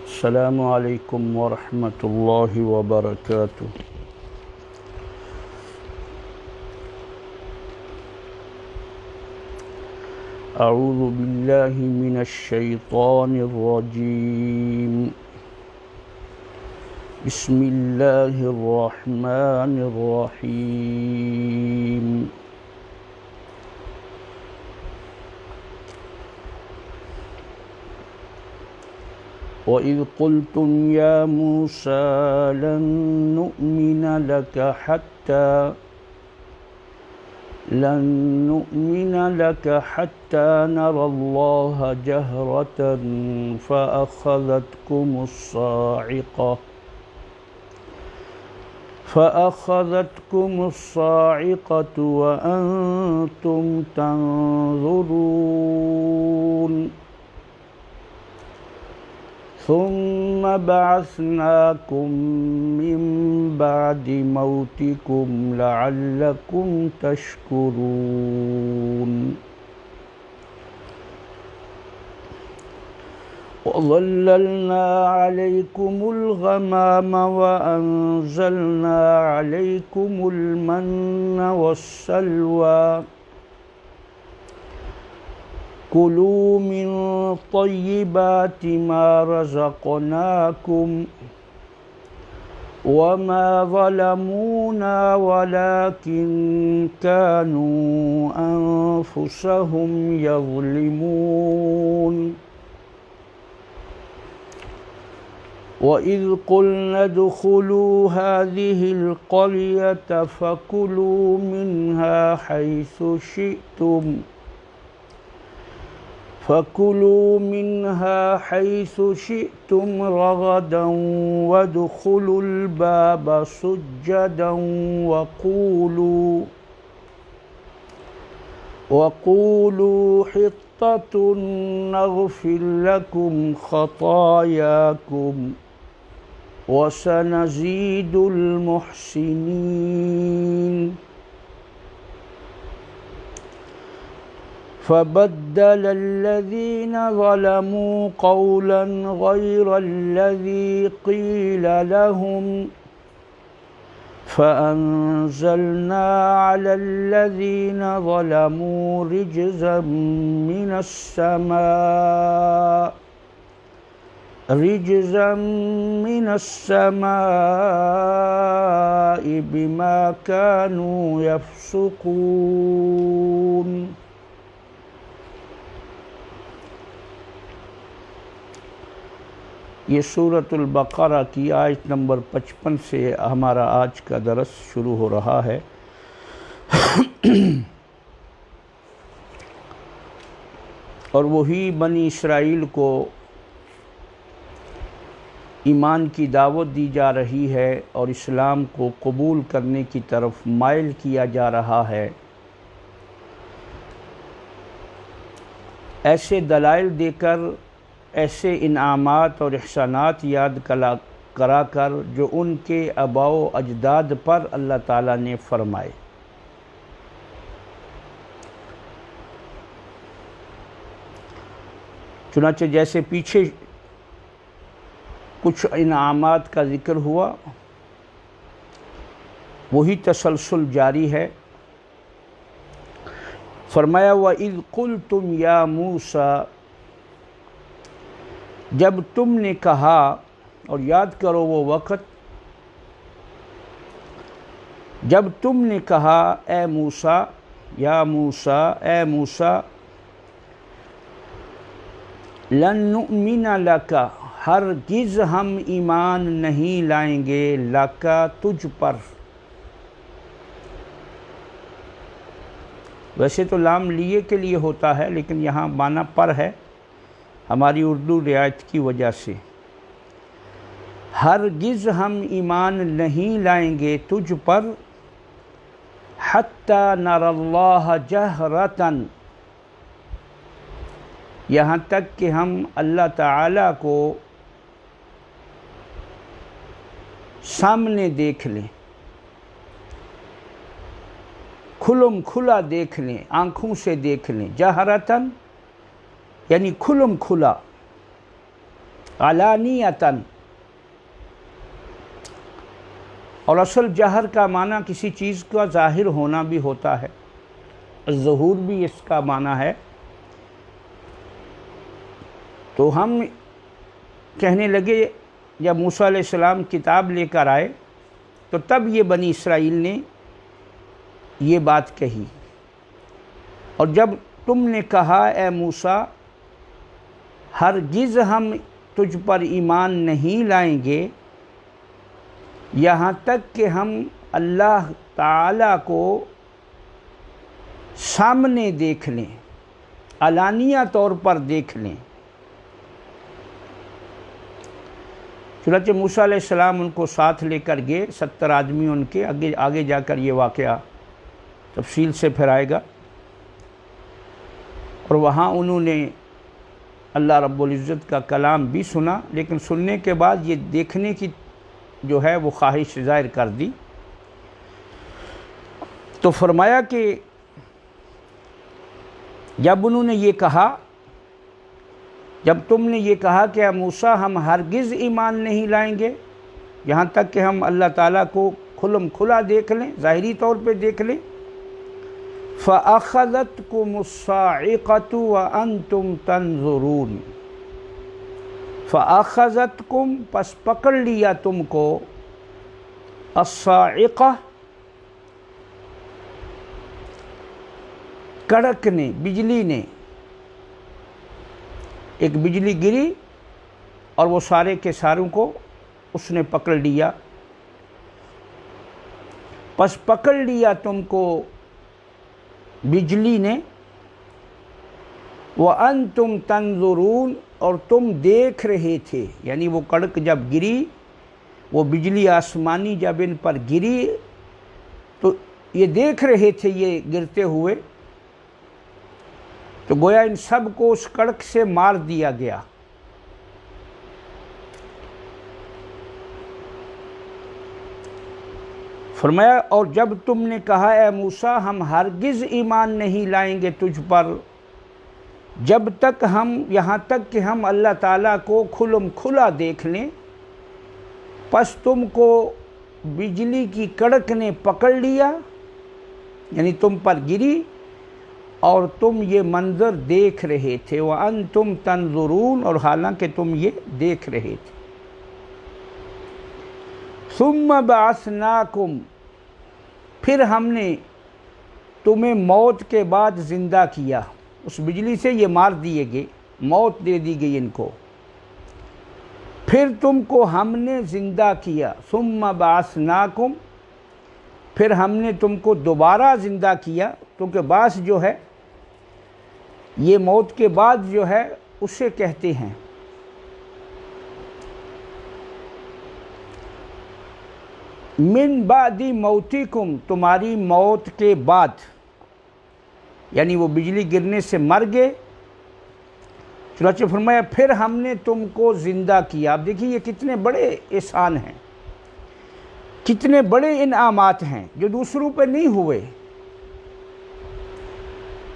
السلام علیکم ورحمۃ اللہ وبرکاتہ۔ اعوذ باللہ من الشیطان الرجیم، بسم اللہ الرحمن الرحیم۔ وَإِذْ قُلْتُمْ يَا مُوسَىٰ لَن نُّؤْمِنَ لَكَ حَتَّىٰ نَرَى اللَّهَ جَهْرَةً فَأَخَذَتْكُمُ الصَّاعِقَةُ وَأَنتُمْ تَنظُرُونَ ثُمَّ بَعَثْنَاكُم مِّن بَعْدِ مَوْتِكُمْ لَعَلَّكُمْ تَشْكُرُونَ وَظَلَّلْنَا عَلَيْكُمُ الْغَمَامَ وَأَنزَلْنَا عَلَيْكُمُ الْمَنَّ وَالسَّلْوَىٰ كُلُوا مِن طَيِّبَاتِ مَا رَزَقْنَاكُمْ وَمَا ظَلَمُونَا وَلَٰكِن كَانُوا أَنفُسَهُمْ يَظْلِمُونَ وَإِذْ قُلْنَا ادْخُلُوا هَٰذِهِ الْقَرْيَةَ فَكُلُوا مِنْهَا حَيْثُ شِئْتُمْ رَغَدًا وَادْخُلُوا الْبَابَ سُجَّدًا وَقُولُوا حِطَّةٌ نَّغْفِرْ لَكُمْ خَطَايَاكُمْ وَسَنَزِيدُ الْمُحْسِنِينَ فَبَدَّلَ الَّذِينَ ظَلَمُوا قَوْلًا غَيْرَ الَّذِي قِيلَ لَهُمْ فَأَنزَلْنَا عَلَى الَّذِينَ ظَلَمُوا رِجْزًا مِّنَ السَّمَاءِ بِمَا كَانُوا يَفْسُقُونَ۔ یہ سورۃ البقرہ کی آیت نمبر 55 سے ہمارا آج کا درس شروع ہو رہا ہے۔ اور وہی بنی اسرائیل کو ایمان کی دعوت دی جا رہی ہے اور اسلام کو قبول کرنے کی طرف مائل کیا جا رہا ہے۔ ایسے دلائل دے کر، ایسے انعامات اور احسانات یاد کرا کر جو ان کے آباء و اجداد پر اللہ تعالیٰ نے فرمائے۔ چنانچہ جیسے پیچھے کچھ انعامات کا ذکر ہوا، وہی تسلسل جاری ہے۔ فرمایا وَإِذْ قُلْتُمْ يَا مُوسَىٰ، جب تم نے کہا، اور یاد کرو وہ وقت جب تم نے کہا اے موسیٰ، یا موسیٰ، اے موسیٰ، لن نؤمن لک، ہرگز ہم ایمان نہیں لائیں گے، لک، تجھ پر۔ ویسے تو لام لیے کے لیے ہوتا ہے، لیکن یہاں معنی پر ہے، ہماری اردو رعایت کی وجہ سے۔ ہرگز ہم ایمان نہیں لائیں گے تجھ پر، حتی نری اللہ جہرۃ، یہاں تک کہ ہم اللہ تعالیٰ کو سامنے دیکھ لیں۔ کھلم کھلا دیکھ لیں، آنکھوں سے دیکھ لیں، جہرتن یعنی کھلم کھلا، علانیتن، اور اصل جہر کا معنی کسی چیز کا ظاہر ہونا بھی ہوتا ہے، ظہور بھی اس کا معنی ہے۔ تو ہم کہنے لگے جب موسیٰ علیہ السلام کتاب لے کر آئے تو تب یہ بنی اسرائیل نے یہ بات کہی، اور جب تم نے کہا اے موسیٰ ہرگز ہم تجھ پر ایمان نہیں لائیں گے یہاں تک کہ ہم اللہ تعالیٰ کو سامنے دیکھ لیں، علانیہ طور پر دیکھ لیں۔ چنانچہ موسیٰ علیہ السلام ان کو ساتھ لے کر گئے، 70 آدمی ان کے، آگے جا کر یہ واقعہ تفصیل سے پھر آئے گا، اور وہاں انہوں نے اللہ رب العزت کا کلام بھی سنا، لیکن سننے کے بعد یہ دیکھنے کی جو ہے وہ خواہش ظاہر کر دی۔ تو فرمایا کہ جب انہوں نے یہ کہا، جب تم نے یہ کہا کہ اے موسیٰ ہم ہرگز ایمان نہیں لائیں گے یہاں تک کہ ہم اللہ تعالیٰ کو کھلم کھلا دیکھ لیں، ظاہری طور پہ دیکھ لیں، فَأَخَذَتْكُمُ الصَّاعِقَةُ وَأَنْتُمْ تَنْظُرُونَ، فَأَخَذَتْكُمْ پس پکڑ لیا تم کو، الصَّاعِقَةُ کڑک نے، بجلی نے، ایک بجلی گری اور وہ سارے کے ساروں کو اس نے پکڑ لیا، پس پکڑ لیا تم کو بجلی نے، وَأَنْتُمْ تَنْظُرُونَ اور تم دیکھ رہے تھے، یعنی وہ کڑک جب گری، وہ بجلی آسمانی جب ان پر گری تو یہ دیکھ رہے تھے یہ گرتے ہوئے، تو گویا ان سب کو اس کڑک سے مار دیا گیا۔ فرمایا اور جب تم نے کہا اے موسیٰ ہم ہرگز ایمان نہیں لائیں گے تجھ پر جب تک ہم یہاں تک کہ ہم اللہ تعالیٰ کو کھلم کھلا دیکھ لیں، پس تم کو بجلی کی کڑک نے پکڑ لیا، یعنی تم پر گری اور تم یہ منظر دیکھ رہے تھے، وَأَنْتُمْ تَنْظُرُونَ اور حالانکہ تم یہ دیکھ رہے تھے۔ ثُمَّ بَعَثْنَاكُمْ پھر ہم نے تمہیں موت کے بعد زندہ کیا، اس بجلی سے یہ مار دیے گئے، موت دے دی گئی ان کو، پھر تم کو ہم نے زندہ کیا، ثُمَّ بَعَثْنَاكُمْ پھر ہم نے تم کو دوبارہ زندہ کیا، کیونکہ بعث جو ہے یہ موت کے بعد جو ہے اسے کہتے ہیں۔ من بعد موتکم تمہاری موت کے بعد، یعنی وہ بجلی گرنے سے مر گئے، چنانچہ فرمایا پھر ہم نے تم کو زندہ کیا۔ اب دیکھیے یہ کتنے بڑے احسان ہیں، کتنے بڑے انعامات ہیں جو دوسروں پہ نہیں ہوئے،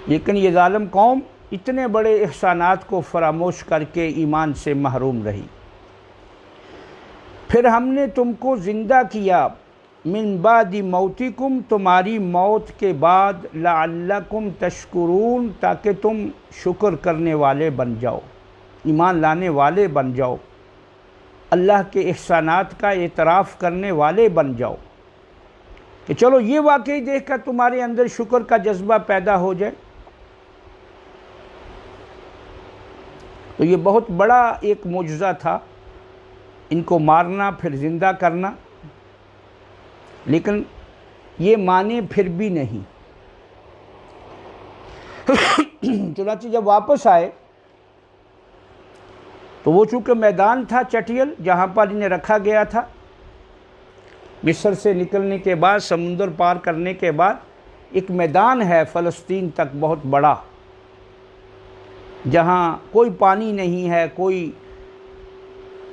لیکن یہ ظالم قوم اتنے بڑے احسانات کو فراموش کر کے ایمان سے محروم رہی۔ پھر ہم نے تم کو زندہ کیا، من بعد موتکم تمہاری موت کے بعد، لعلکم تشکرون تاکہ تم شکر کرنے والے بن جاؤ، ایمان لانے والے بن جاؤ، اللہ کے احسانات کا اعتراف کرنے والے بن جاؤ، کہ چلو یہ واقعی دیکھ کر تمہارے اندر شکر کا جذبہ پیدا ہو جائے۔ تو یہ بہت بڑا ایک معجزہ تھا، ان کو مارنا پھر زندہ کرنا، لیکن یہ مانے پھر بھی نہیں۔ چنانچہ جب واپس آئے تو وہ چونکہ میدان تھا چٹیل جہاں پر انہیں رکھا گیا تھا، مصر سے نکلنے کے بعد، سمندر پار کرنے کے بعد ایک میدان ہے فلسطین تک بہت بڑا، جہاں کوئی پانی نہیں ہے، کوئی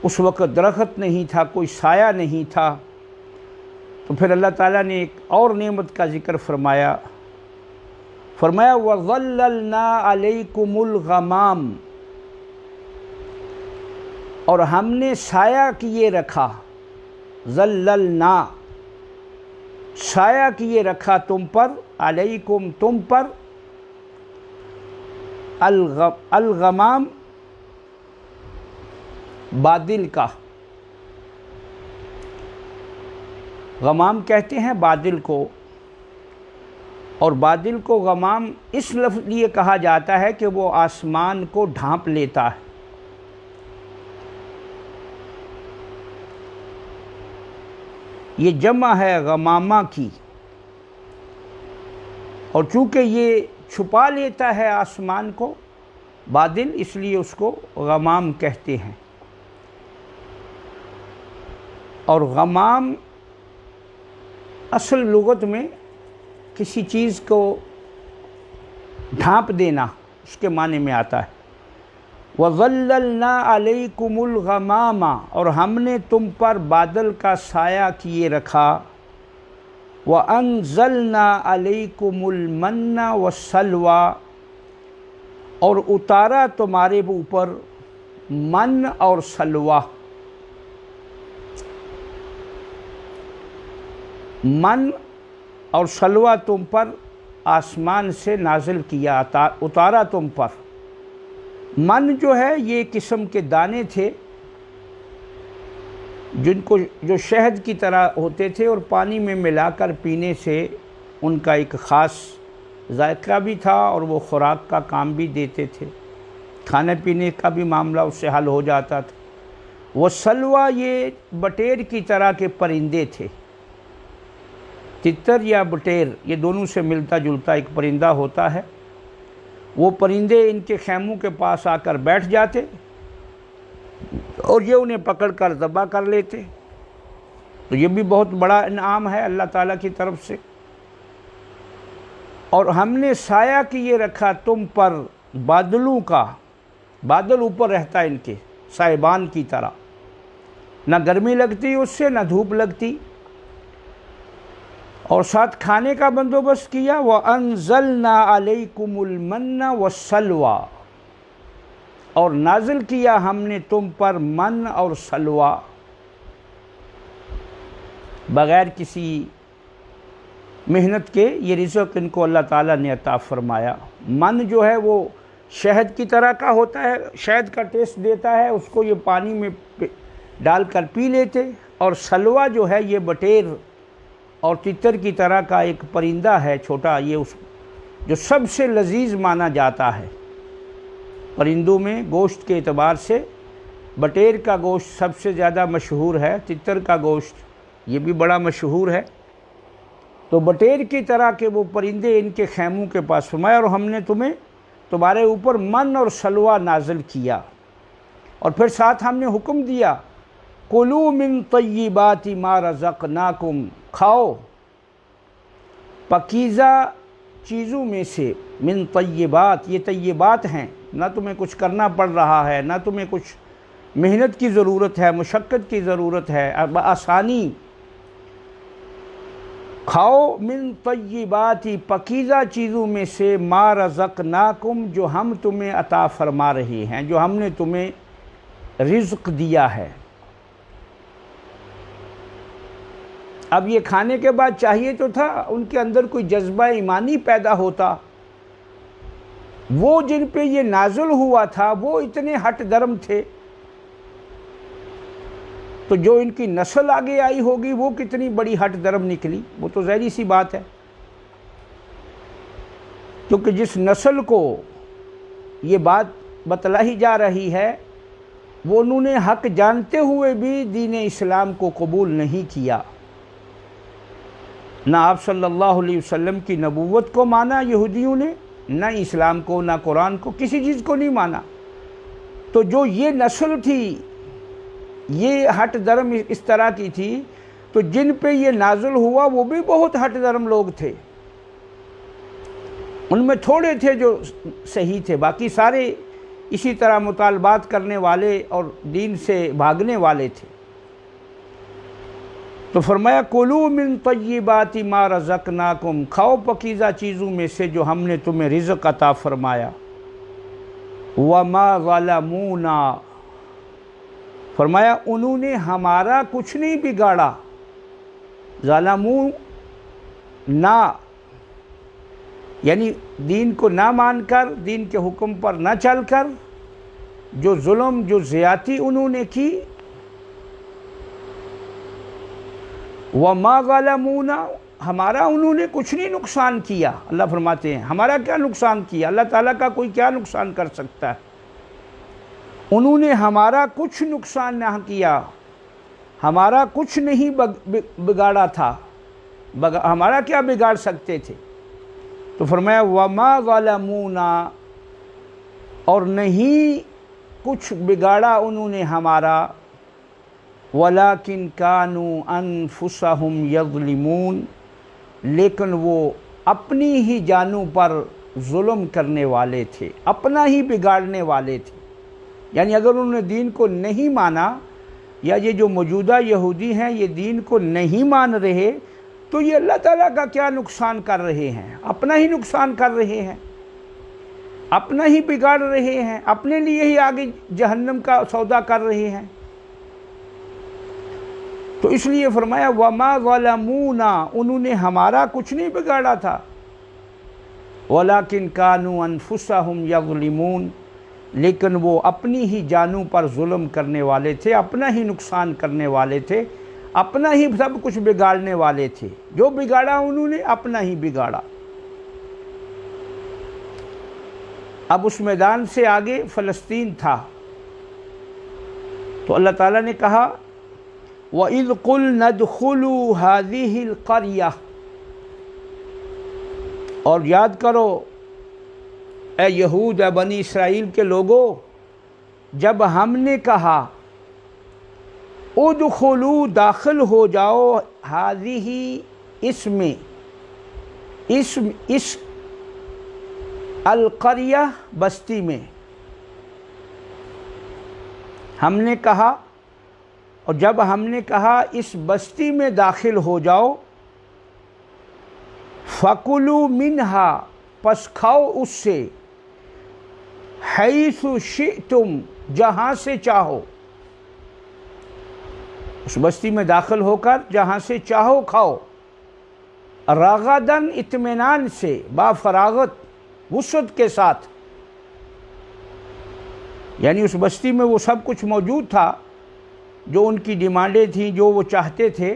اس وقت درخت نہیں تھا، کوئی سایہ نہیں تھا۔ تو پھر اللہ تعالیٰ نے ایک اور نعمت کا ذکر فرمایا، فرمایا وَظَلَّلْنَا عَلَيْكُمُ الْغَمَامَ، اور ہم نے سایہ کیے رکھا، ظللنا سایہ کیے رکھا تم پر، علیکم تم پر، الغمام بادل کا، غمام کہتے ہیں بادل کو، اور بادل کو غمام اس لفظ لیے کہا جاتا ہے کہ وہ آسمان کو ڈھانپ لیتا ہے۔ یہ جمع ہے غمامہ کی، اور چونکہ یہ چھپا لیتا ہے آسمان کو بادل، اس لیے اس کو غمام کہتے ہیں۔ اور غمام اصل لغت میں کسی چیز کو ڈھانپ دینا اس کے معنی میں آتا ہے۔ وَظَلَّلْنَا عَلَيْكُمُ الْغَمَامَ، اور ہم نے تم پر بادل کا سایہ کیے رکھا، وَأَنزَلْنَا عَلَيْكُمُ الْمَنَّ وَالسَّلْوَىٰ، اور اتارا تمہارے اوپر من اور سلوہ۔ من اور سلوہ تم پر آسمان سے نازل کیا، اتارا تم پر۔ من جو ہے یہ قسم کے دانے تھے جن کو جو شہد کی طرح ہوتے تھے، اور پانی میں ملا کر پینے سے ان کا ایک خاص ذائقہ بھی تھا، اور وہ خوراک کا کام بھی دیتے تھے، کھانے پینے کا بھی معاملہ اس سے حل ہو جاتا تھا۔ وہ سلوہ یہ بٹیر کی طرح کے پرندے تھے، تتر یا بٹیر یہ دونوں سے ملتا جلتا ایک پرندہ ہوتا ہے۔ وہ پرندے ان کے خیموں کے پاس آ کر بیٹھ جاتے، اور یہ انہیں پکڑ کر ذبح کر لیتے۔ تو یہ بھی بہت بڑا انعام ہے اللہ تعالیٰ کی طرف سے۔ اور ہم نے سایہ کیے رکھا تم پر بادلوں کا، بادل اوپر رہتا ان کے سائبان کی طرح، نہ گرمی لگتی اس سے نہ دھوپ لگتی، اور ساتھ کھانے کا بندوبست کیا۔ وَأَنزَلْنَا عَلَيْكُمُ الْمَنَّ وَالسَّلْوَىٰ، اور نازل کیا ہم نے تم پر من اور سلوہ، بغیر کسی محنت کے یہ رزق ان کو اللہ تعالیٰ نے عطا فرمایا۔ من جو ہے وہ شہد کی طرح کا ہوتا ہے، شہد کا ٹیسٹ دیتا ہے، اس کو یہ پانی میں ڈال کر پی لیتے، اور سلوہ جو ہے یہ بٹیر اور تتر کی طرح کا ایک پرندہ ہے چھوٹا، یہ اس جو سب سے لذیذ مانا جاتا ہے۔ پرندوں میں گوشت کے اعتبار سے بٹیر کا گوشت سب سے زیادہ مشہور ہے، تتر کا گوشت یہ بھی بڑا مشہور ہے۔ تو بٹیر کی طرح کے وہ پرندے ان کے خیموں کے پاس، فرمایا اور ہم نے تمہارے اوپر من اور سلوہ نازل کیا، اور پھر ساتھ ہم نے حکم دیا کُلُوا مِن طَیِّبَاتِ مَا رَزَقْنَاکُمْ، کھاؤ پاکیزہ چیزوں میں سے، من طیبات یہ طیبات ہیں، نہ تمہیں کچھ کرنا پڑ رہا ہے، نہ تمہیں کچھ محنت کی ضرورت ہے، مشقت کی ضرورت ہے، آسانی۔ کھاؤ من طیبات پاکیزہ چیزوں میں سے، ما رزقناکم جو ہم تمہیں عطا فرما رہے ہیں، جو ہم نے تمہیں رزق دیا ہے۔ اب یہ کھانے کے بعد چاہیے تو تھا ان کے اندر کوئی جذبہ ایمانی پیدا ہوتا، وہ جن پہ یہ نازل ہوا تھا وہ اتنے ہٹ درم تھے، تو جو ان کی نسل آگے آئی ہوگی وہ کتنی بڑی ہٹ درم نکلی، وہ تو ظاہری سی بات ہے، کیونکہ جس نسل کو یہ بات بتلائی جا رہی ہے وہ انہوں نے حق جانتے ہوئے بھی دین اسلام کو قبول نہیں کیا، نہ آپ صلی اللہ علیہ وسلم کی نبوت کو مانا یہودیوں نے، نہ اسلام کو، نہ قرآن کو، کسی چیز کو نہیں مانا۔ تو جو یہ نسل تھی یہ ہٹ درم اس طرح کی تھی، تو جن پہ یہ نازل ہوا وہ بھی بہت ہٹ درم لوگ تھے، ان میں تھوڑے تھے جو صحیح تھے، باقی سارے اسی طرح مطالبات کرنے والے اور دین سے بھاگنے والے تھے۔ تو فرمایا کلوا من طیبات ما رزقناکم، کھاؤ پکیزہ چیزوں میں سے جو ہم نے تمہیں رزق عطا فرمایا۔ وما ظلمونا، فرمایا انہوں نے ہمارا کچھ نہیں بگاڑا۔ ظلموا نہ، یعنی دین کو نہ مان کر، دین کے حکم پر نہ چل کر جو ظلم، جو زیادتی انہوں نے کی۔ وَمَا ظَلَمُونَا، ہمارا انہوں نے کچھ نہیں نقصان کیا۔ اللہ فرماتے ہیں ہمارا کیا نقصان کیا، اللہ تعالیٰ کا کوئی کیا نقصان کر سکتا ہے۔ انہوں نے ہمارا کچھ نقصان نہ کیا، ہمارا کچھ نہیں بگاڑا تھا، ہمارا کیا بگاڑ سکتے تھے۔ تو فرمایا وَمَا ظَلَمُونَا، اور نہیں کچھ بگاڑا انہوں نے ہمارا، وَلَكِنْ كَانُوا أَنفُسَهُمْ يَظْلِمُونَ، لیکن وہ اپنی ہی جانوں پر ظلم کرنے والے تھے، اپنا ہی بگاڑنے والے تھے۔ یعنی اگر انہوں نے دین کو نہیں مانا، یا یہ جو موجودہ یہودی ہیں یہ دین کو نہیں مان رہے، تو یہ اللہ تعالیٰ کا کیا نقصان کر رہے ہیں، اپنا ہی نقصان کر رہے ہیں، اپنا ہی بگاڑ رہے ہیں، اپنے لیے ہی آگے جہنم کا سودا کر رہے ہیں۔ تو اس لیے فرمایا وَمَا ظَلَمُونَا، انہوں نے ہمارا کچھ نہیں بگاڑا تھا، وَلَكِنْ كَانُوا أَنفُسَهُمْ يَظْلِمُونَ، لیکن وہ اپنی ہی جانوں پر ظلم کرنے والے تھے، اپنا ہی نقصان کرنے والے تھے، اپنا ہی سب کچھ بگاڑنے والے تھے۔ جو بگاڑا انہوں نے اپنا ہی بگاڑا۔ اب اس میدان سے آگے فلسطین تھا، تو اللہ تعالیٰ نے کہا وَإِذْ قُلْنَا ادْخُلُوا هَذِهِ الْقَرْيَةَ، اور یاد کرو اے یہود، اے بنی اسرائیل کے لوگوں، جب ہم نے کہا ادخلوا، داخل ہو جاؤ، هذه اس میں، اس القریہ بستی میں، ہم نے کہا، اور جب ہم نے کہا اس بستی میں داخل ہو جاؤ، فَكُلُوا مِنْهَا، پس کھاؤ اس سے، حَيْثُ شِئْتُمْ، جہاں سے چاہو، اس بستی میں داخل ہو کر جہاں سے چاہو کھاؤ، رغداً، اطمینان سے، با فراغت، وسعت کے ساتھ۔ یعنی اس بستی میں وہ سب کچھ موجود تھا جو ان کی ڈیمانڈیں تھیں، جو وہ چاہتے تھے۔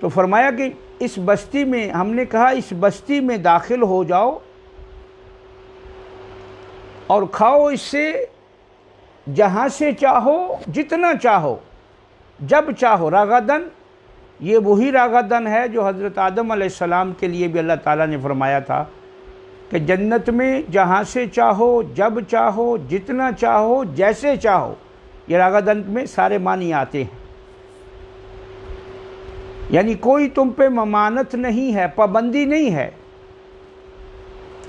تو فرمایا کہ اس بستی میں، ہم نے کہا اس بستی میں داخل ہو جاؤ اور کھاؤ اس سے جہاں سے چاہو، جتنا چاہو، جب چاہو۔ رغداً، یہ وہی رغداً ہے جو حضرت آدم علیہ السلام کے لیے بھی اللہ تعالیٰ نے فرمایا تھا کہ جنت میں جہاں سے چاہو، جب چاہو، جتنا چاہو، جیسے چاہو۔ یہ رغداً میں سارے معنی آتے ہیں، یعنی کوئی تم پہ ممانت نہیں ہے، پابندی نہیں ہے۔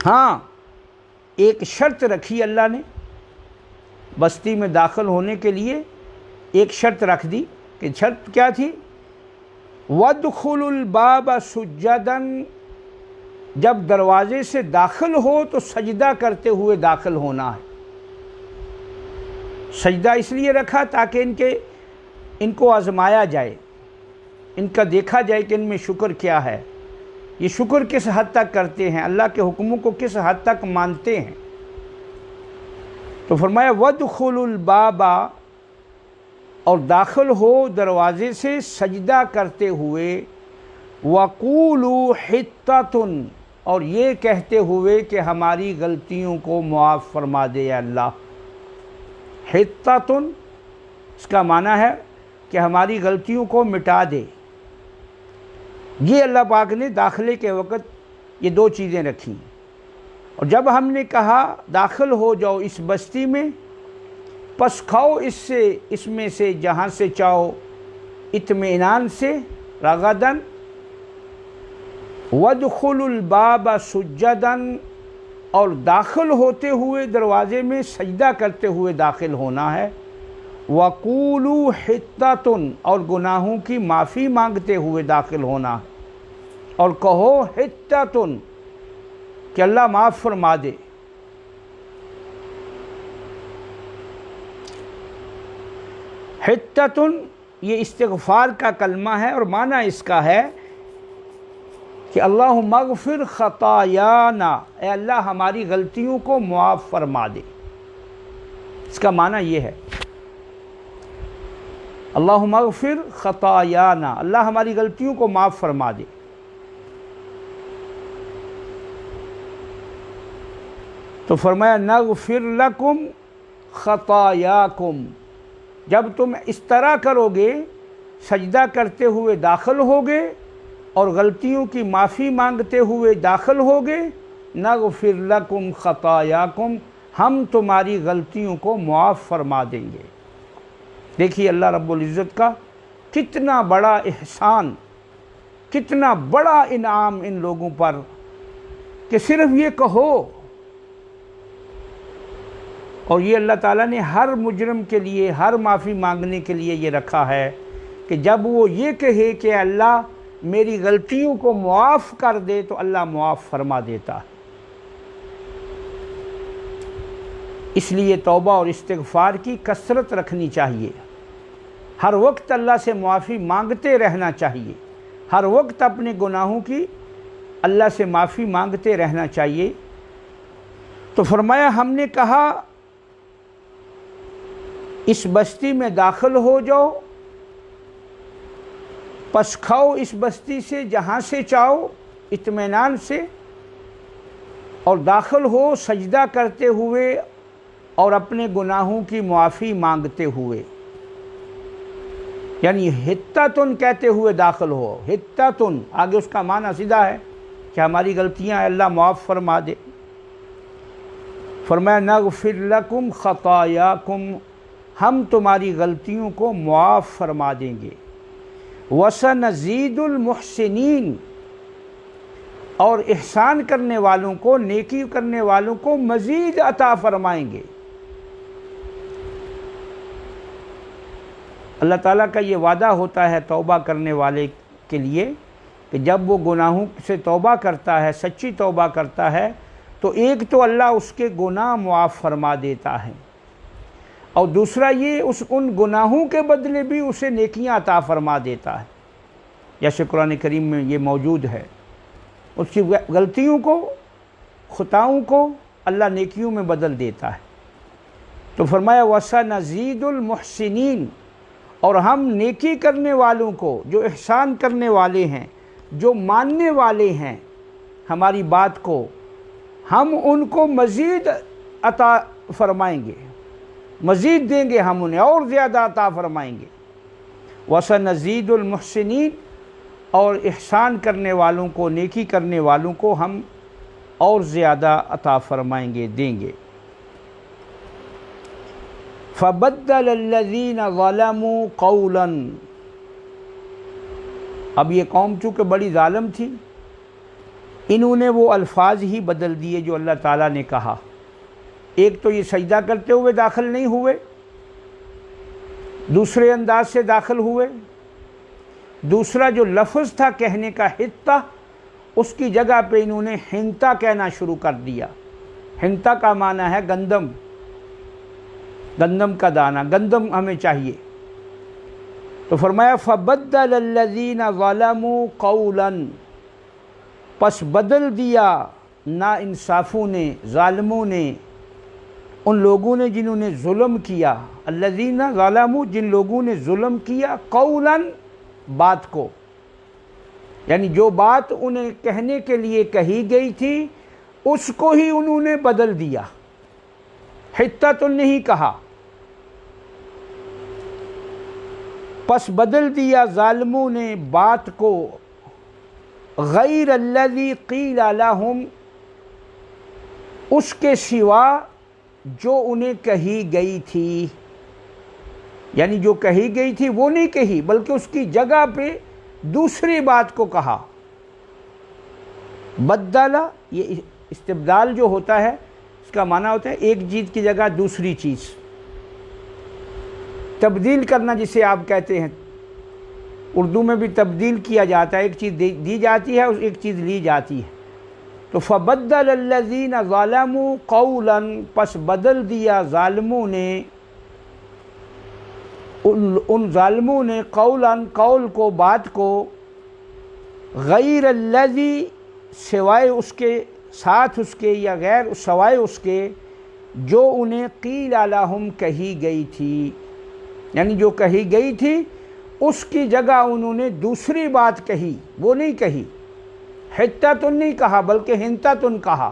ہاں، ایک شرط رکھی اللہ نے بستی میں داخل ہونے کے لیے، ایک شرط رکھ دی، کہ شرط کیا تھی؟ وَادْخُلُوا الْبَابَ سُجَّدًا، جب دروازے سے داخل ہو تو سجدہ کرتے ہوئے داخل ہونا ہے۔ سجدہ اس لیے رکھا تاکہ ان کو آزمایا جائے، ان کا دیکھا جائے کہ ان میں شکر کیا ہے، یہ شکر کس حد تک کرتے ہیں، اللہ کے حکموں کو کس حد تک مانتے ہیں۔ تو فرمایا وَادْخُلُوا الْبَابَ، اور داخل ہو دروازے سے سجدہ کرتے ہوئے، وَقُولُوا حِطَّةٌ، اور یہ کہتے ہوئے کہ ہماری غلطیوں کو معاف فرما دے یا اللہ۔ حِطَّةٌ، اس کا معنی ہے کہ ہماری غلطیوں کو مٹا دے۔ یہ اللہ پاک نے داخلے کے وقت یہ دو چیزیں رکھیں۔ اور جب ہم نے کہا داخل ہو جاؤ اس بستی میں، پس کھاؤ اس میں سے جہاں سے چاہو، اطمینان سے، رغداً۔ وَادْخُلُوا الْبَابَ سُجَّدًا، اور داخل ہوتے ہوئے دروازے میں سجدہ کرتے ہوئے داخل ہونا ہے۔ وَقُولُوا حِطَّةٌ اور گناہوں کی معافی مانگتے ہوئے داخل ہونا، اور کہو حِطَّةٌ کہ اللہ معاف فرما دے۔ حِطَّةٌ یہ استغفار کا کلمہ ہے، اور معنی اس کا ہے کہ اللہم اغفر خطایانا، اے اللہ ہماری غلطیوں کو معاف فرما دے۔ اس کا معنی یہ ہے، اللہم اغفر خطایانا، اللہ ہماری غلطیوں کو معاف فرما دے۔ تو فرمایا نغفر لکم خطایاکم، جب تم اس طرح کرو گے، سجدہ کرتے ہوئے داخل ہوگے اور غلطیوں کی معافی مانگتے ہوئے داخل ہوگے، نغفر لکم خطایاکم، ہم تمہاری غلطیوں کو معاف فرما دیں گے۔ دیکھیے اللہ رب العزت کا کتنا بڑا احسان، کتنا بڑا انعام ان لوگوں پر کہ صرف یہ کہو، اور یہ اللہ تعالیٰ نے ہر مجرم کے لیے، ہر معافی مانگنے کے لیے یہ رکھا ہے کہ جب وہ یہ کہے کہ اللہ میری غلطیوں کو معاف کر دے تو اللہ معاف فرما دیتا ہے۔ اس لیے توبہ اور استغفار کی کثرت رکھنی چاہیے، ہر وقت اللہ سے معافی مانگتے رہنا چاہیے، ہر وقت اپنے گناہوں کی اللہ سے معافی مانگتے رہنا چاہیے۔ تو فرمایا ہم نے کہا اس بستی میں داخل ہو جاؤ، پس کھاؤ اس بستی سے جہاں سے چاہو اطمینان سے، اور داخل ہو سجدہ کرتے ہوئے اور اپنے گناہوں کی معافی مانگتے ہوئے، یعنی حِطَّةٌ کہتے ہوئے داخل ہو۔ حِطَّةٌ آگے اس کا معنی سیدھا ہے کہ ہماری غلطیاں اللہ معاف فرما دے۔ فرمایا نغفر لکم خطایاکم، ہم تمہاری غلطیوں کو معاف فرما دیں گے۔ وَسَنَزِيدُ الْمُحْسِنِينَ، اور احسان کرنے والوں کو، نیکی کرنے والوں کو مزید عطا فرمائیں گے۔ اللہ تعالیٰ کا یہ وعدہ ہوتا ہے توبہ کرنے والے کے لیے کہ جب وہ گناہوں سے توبہ کرتا ہے، سچی توبہ کرتا ہے، تو ایک تو اللہ اس کے گناہ معاف فرما دیتا ہے، اور دوسرا یہ ان گناہوں کے بدلے بھی اسے نیکیاں عطا فرما دیتا ہے، جیسے قرآن کریم میں یہ موجود ہے۔ اس کی غلطیوں کو، خطاؤں کو اللہ نیکیوں میں بدل دیتا ہے۔ تو فرمایا وَسَنَزِيدُ الْمُحْسِنِينَ، اور ہم نیکی کرنے والوں کو، جو احسان کرنے والے ہیں، جو ماننے والے ہیں ہماری بات کو، ہم ان کو مزید عطا فرمائیں گے، مزید دیں گے، ہم انہیں اور زیادہ عطا فرمائیں گے۔ وَسَنَزِيدُ الْمُحْسِنِينَ، اور احسان کرنے والوں کو، نیکی کرنے والوں کو ہم اور زیادہ عطا فرمائیں گے، دیں گے۔ فَبَدَّلَ الَّذِينَ ظَلَمُوا قَوْلًا، اب یہ قوم چونکہ بڑی ظالم تھی، انہوں نے وہ الفاظ ہی بدل دیے جو اللہ تعالیٰ نے کہا۔ ایک تو یہ سجدہ کرتے ہوئے داخل نہیں ہوئے، دوسرے انداز سے داخل ہوئے، دوسرا جو لفظ تھا کہنے کا حِطَّہ، اس کی جگہ پہ انہوں نے حِنطہ کہنا شروع کر دیا۔ حِنطہ کا معنی ہے گندم، گندم کا دانہ، گندم ہمیں چاہیے۔ تو فرمایا فَبَدَّلَ الَّذِينَ ظَلَمُوا قَوْلًا، پس بدل دیا نا انصافوں نے، ظالموں نے، ان لوگوں نے جنہوں نے ظلم کیا، الذین ظلموا، جن لوگوں نے ظلم کیا، قولاً بات کو، یعنی جو بات انہیں کہنے کے لیے کہی گئی تھی اس کو ہی انہوں نے بدل دیا، حِطَّةٌ نہیں کہا۔ پس بدل دیا ظالموں نے بات کو، غیر الذی قیل لہم، اس کے سوا جو انہیں کہی گئی تھی، یعنی جو کہی گئی تھی وہ نہیں کہی، بلکہ اس کی جگہ پہ دوسری بات کو کہا۔ بدل، یہ استبدال جو ہوتا ہے، اس کا معنی ہوتا ہے ایک چیز کی جگہ دوسری چیز۔ تبدیل کرنا جسے آپ کہتے ہیں، اردو میں بھی تبدیل کیا جاتا ہے، ایک چیز دی جاتی ہے اور ایک چیز لی جاتی ہے۔ تو فبدل الذین ظلموا قولا، پس بدل دیا ظالموں نے، ان ظالموں نے قولا، قول کو، بات کو، غیر الذی، سوائے اس کے، ساتھ اس کے، یا غیر سوائے اس کے جو انہیں قیل لہم کہی گئی تھی، یعنی جو کہی گئی تھی اس کی جگہ انہوں نے دوسری بات کہی، وہ نہیں کہی، حتۃ نہیں کہا بلکہ ہنتۃ کہا۔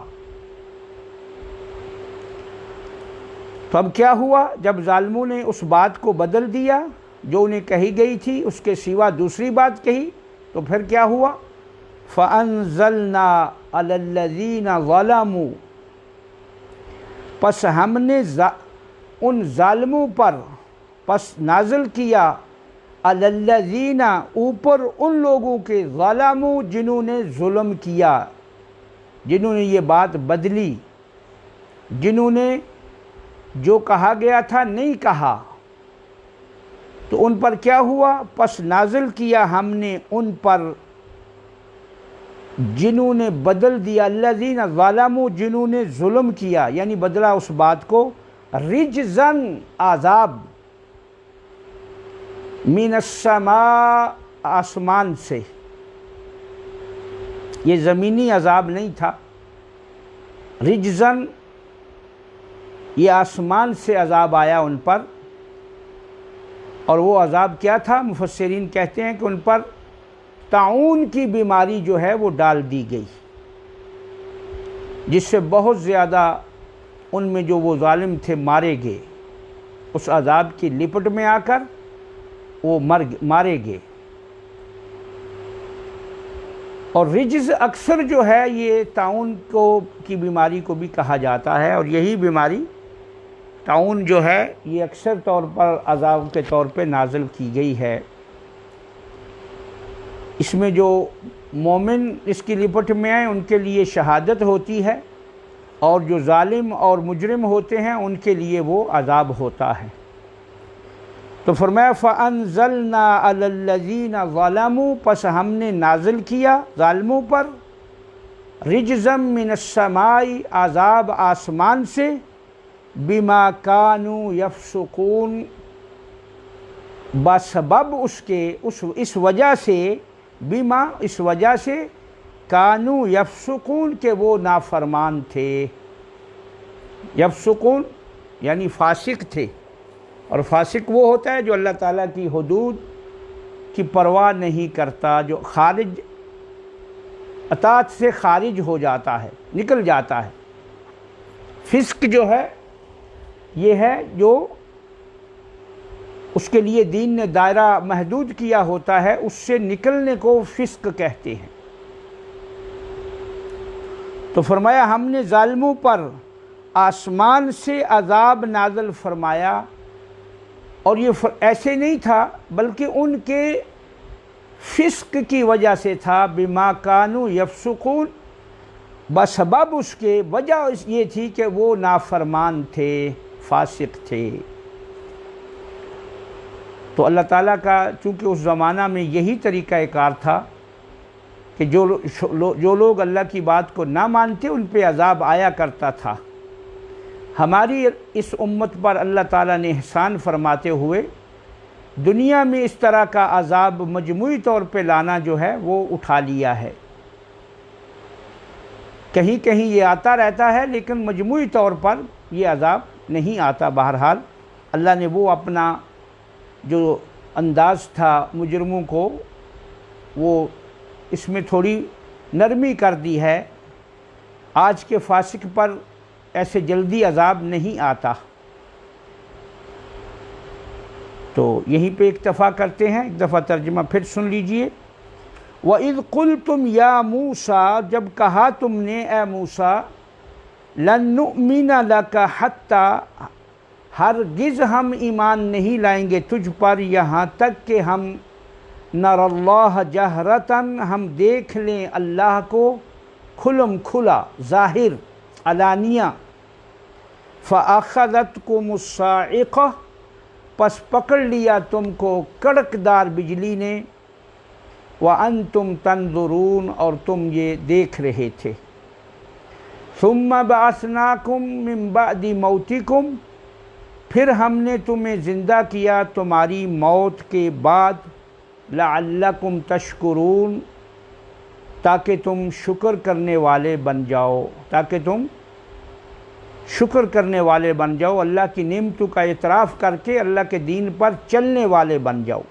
تو اب کیا ہوا؟ جب ظالموں نے اس بات کو بدل دیا جو انہیں کہی گئی تھی، اس کے سوا دوسری بات کہی، تو پھر کیا ہوا؟ فَأَنزَلْنَا عَلَى الَّذِينَ ظَلَمُوا، پس ہم نے ان ظالموں پر، پس نازل کیا، عَلَى الَّذِينَ، اوپر ان لوگوں کے، ظَلَمُوا، جنہوں نے ظلم کیا، جنہوں نے یہ بات بدلی، جنہوں نے جو کہا گیا تھا نہیں کہا، تو ان پر کیا ہوا؟ پس نازل کیا ہم نے ان پر جنہوں نے بدل دیا، الذین ظلموا، جنہوں نے ظلم کیا، یعنی بدلا اس بات کو، رجزن، عذاب، من السماء، آسمان سے، یہ زمینی عذاب نہیں تھا، رجزن، یہ آسمان سے عذاب آیا ان پر۔ اور وہ عذاب کیا تھا؟ مفسرین کہتے ہیں کہ ان پر طاعون کی بیماری جو ہے وہ ڈال دی گئی، جس سے بہت زیادہ ان میں جو وہ ظالم تھے مارے گئے، اس عذاب کی لپٹ میں آ کر وہ مارے گئے۔ اور رجز اکثر جو ہے یہ طاعون کی بیماری کو بھی کہا جاتا ہے، اور یہی بیماری طاعون جو ہے یہ اکثر طور پر عذاب کے طور پہ نازل کی گئی ہے۔ اس میں جو مومن اس کی لپٹ میں آئیں ان کے لیے شہادت ہوتی ہے، اور جو ظالم اور مجرم ہوتے ہیں ان کے لیے وہ عذاب ہوتا ہے۔ تو فرمایا فَأَنزَلْنَا عَلَى الَّذِينَ ظَلَمُوا، پس ہم نے نازل کیا ظالموں پر، رجزم من السماء، عذاب آسمان سے، بما كانوا يفسقون، بسبب اس کے، اس وجہ سے، بما، اس وجہ سے، کانو یفسقون، کہ وہ نافرمان تھے، یفسقون یعنی فاسق تھے، اور فاسق وہ ہوتا ہے جو اللہ تعالیٰ کی حدود کی پرواہ نہیں کرتا، جو خارج، اطاعت سے خارج ہو جاتا ہے، نکل جاتا ہے۔ فسق جو ہے یہ ہے جو اس کے لیے دین نے دائرہ محدود کیا ہوتا ہے، اس سے نکلنے کو فسق کہتے ہیں۔ تو فرمایا ہم نے ظالموں پر آسمان سے عذاب نازل فرمایا، اور یہ ایسے نہیں تھا بلکہ ان کے فسق کی وجہ سے تھا، بما کانوا یفسقون، بسبب اس کے، وجہ یہ تھی کہ وہ نافرمان تھے، فاسق تھے۔ تو اللہ تعالیٰ کا چونکہ اس زمانہ میں یہی طریقہ کار تھا کہ جو لوگ اللہ کی بات کو نہ مانتے ان پہ عذاب آیا کرتا تھا۔ ہماری اس امت پر اللہ تعالیٰ نے احسان فرماتے ہوئے دنیا میں اس طرح کا عذاب مجموعی طور پہ لانا جو ہے وہ اٹھا لیا ہے۔ کہیں کہیں یہ آتا رہتا ہے لیکن مجموعی طور پر یہ عذاب نہیں آتا۔ بہرحال اللہ نے وہ اپنا جو انداز تھا مجرموں کو، وہ اس میں تھوڑی نرمی کر دی ہے۔ آج کے فاسق پر ایسے جلدی عذاب نہیں آتا۔ تو یہیں پہ اکتفا کرتے ہیں، ایک دفعہ ترجمہ پھر سن لیجئے۔ وَإِذْ قُلْتُمْ يَا مُوسَىٰ، جب کہا تم نے اے موسیٰ، لَن نُؤْمِنَ لَكَ حَتَّىٰ، ہرگز ہم ایمان نہیں لائیں گے تجھ پر یہاں تک کہ ہم نَرَ اللَّهَ جَهْرَةً، ہم دیکھ لیں اللہ کو کھلم کھلا، ظاہر، علانیہ۔ فَأَخَذَتْكُمُ الصَّاعِقَةُ، پس پکڑ لیا تم کو کڑکدار بجلی نے، وَأَنْتُمْ تَنْظُرُونَ اور تم یہ دیکھ رہے تھے۔ ثُمَّ بَعَثْنَاكُمْ مِنْ بَعْدِ مَوْتِكُمْ پھر ہم نے تمہیں زندہ کیا تمہاری موت کے بعد، لَعَلَّكُمْ تَشْكُرُونَ تاکہ تم شکر کرنے والے بن جاؤ، تاکہ تم شکر کرنے والے بن جاؤ، اللہ کی نعمتوں کا اعتراف کر کے اللہ کے دین پر چلنے والے بن جاؤ۔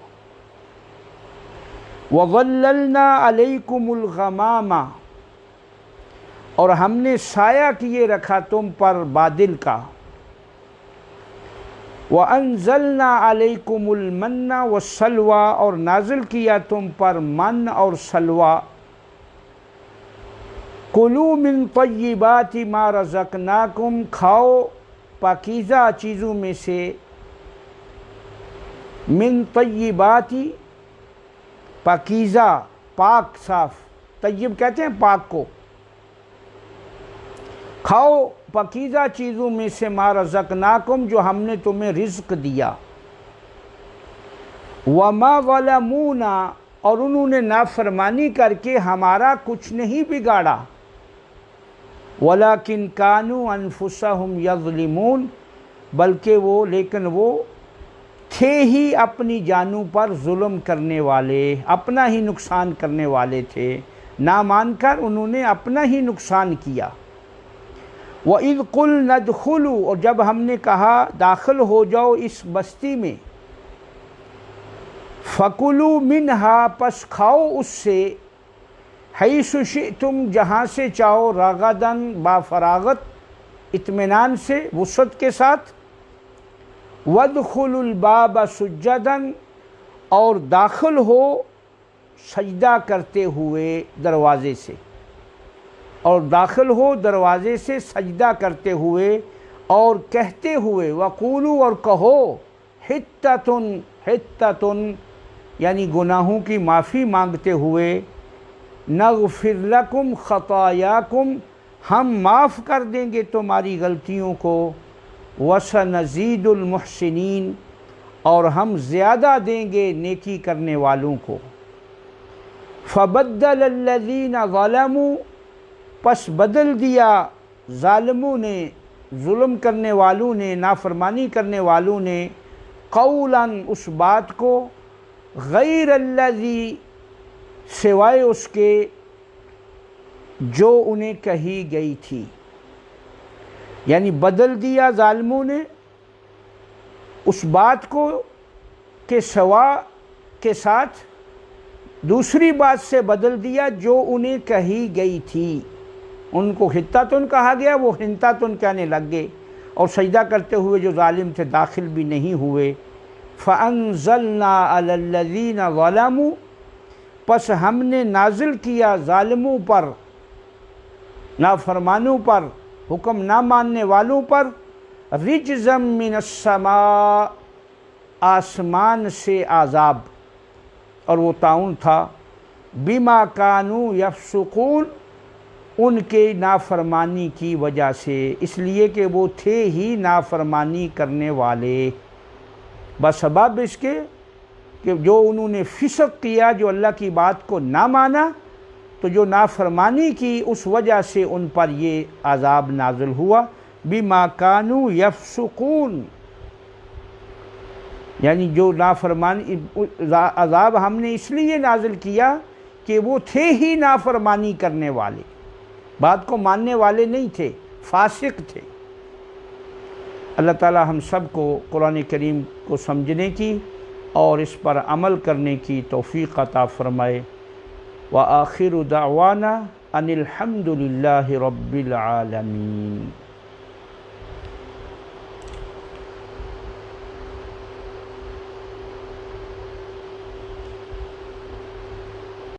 وَظَلَّلْنَا عَلَيْكُمُ الْغَمَامَ اور ہم نے سایہ کیے رکھا تم پر بادل کا، وَأَنزَلْنَا عَلَيْكُمُ الْمَنَّ وَالسَّلْوَىٰ اور نازل کیا تم پر من اور سلویٰ، کُلُوا مِن طَیِّبَاتِ مَا رَزَقْنَاکُمْ کھاؤ پاکیزہ چیزوں میں سے، من طیبات پاکیزہ پاک صاف، طیب کہتے ہیں پاک کو، کھاؤ پاکیزہ چیزوں میں سے ما رزقناکم جو ہم نے تمہیں رزق دیا، وما ظلمونا اور انہوں نے نافرمانی کر کے ہمارا کچھ نہیں بگاڑا، ولیکن کانوا انفسہم یظلمون لیکن وہ تھے ہی اپنی جانوں پر ظلم کرنے والے، اپنا ہی نقصان کرنے والے تھے، نہ مان کر انہوں نے اپنا ہی نقصان کیا۔ وَإِذْ قُلْنَا ادْخُلُوا اور جب ہم نے کہا داخل ہو جاؤ اس بستی میں، فَكُلُوا مِنْهَا پس کھاؤ اس سے، حَيْثُ شِئْتُمْ جہاں سے چاہو، رَغَدًا با فراغت، اطمینان سے، وسعت کے ساتھ، وَادْخُلُوا الْبَابَ سُجَّدًا اور داخل ہو سجدہ کرتے ہوئے دروازے سے، اور داخل ہو دروازے سے سجدہ کرتے ہوئے اور کہتے ہوئے، وَقُولُوا اور کہو، حِطَّةٌ حِطَّةٌ یعنی گناہوں کی معافی مانگتے ہوئے، نَغْفِرْ لَكُمْ خَطَايَاكُمْ ہم معاف کر دیں گے تمہاری غلطیوں کو، وَسَنَزِيدُ الْمُحْسِنِينَ اور ہم زیادہ دیں گے نیکی کرنے والوں کو۔ فَبَدَّلَ الَّذِينَ ظَلَمُوا پس بدل دیا ظالموں نے، ظلم کرنے والوں نے، نافرمانی کرنے والوں نے، قولاً اس بات کو، غیر الذی سوائے اس کے جو انہیں کہی گئی تھی، یعنی بدل دیا ظالموں نے اس بات کو کہ سوا کے ساتھ دوسری بات سے بدل دیا جو انہیں کہی گئی تھی، ان کو حطّۃٌ کہا گیا، وہ حنطۃٌ کہنے لگ گئے، اور سجدہ کرتے ہوئے جو ظالم تھے داخل بھی نہیں ہوئے۔ فَأَنزَلْنَا عَلَى الَّذِينَ ظَلَمُوا پس ہم نے نازل کیا ظالموں پر، نافرمانوں پر، حکم نہ ماننے والوں پر، رِجْزًا مِّنَ السَّمَاءِ آسمان سے عذاب، اور وہ طاعون تھا، بِمَا كَانُوا يَفْسُقُونَ ان کے نافرمانی کی وجہ سے، اس لیے کہ وہ تھے ہی نافرمانی کرنے والے، بسبب اس کے کہ جو انہوں نے فسق کیا، جو اللہ کی بات کو نہ مانا، تو جو نافرمانی کی اس وجہ سے ان پر یہ عذاب نازل ہوا، بِمَا كَانُوا يَفْسُقُونَ یعنی جو نافرمانی، عذاب ہم نے اس لیے نازل کیا کہ وہ تھے ہی نافرمانی کرنے والے، بات کو ماننے والے نہیں تھے، فاسق تھے۔ اللہ تعالی ہم سب کو قرآن کریم کو سمجھنے کی اور اس پر عمل کرنے کی توفیق عطا فرمائے۔ وآخر دعوانا ان الحمد للہ رب العالمین۔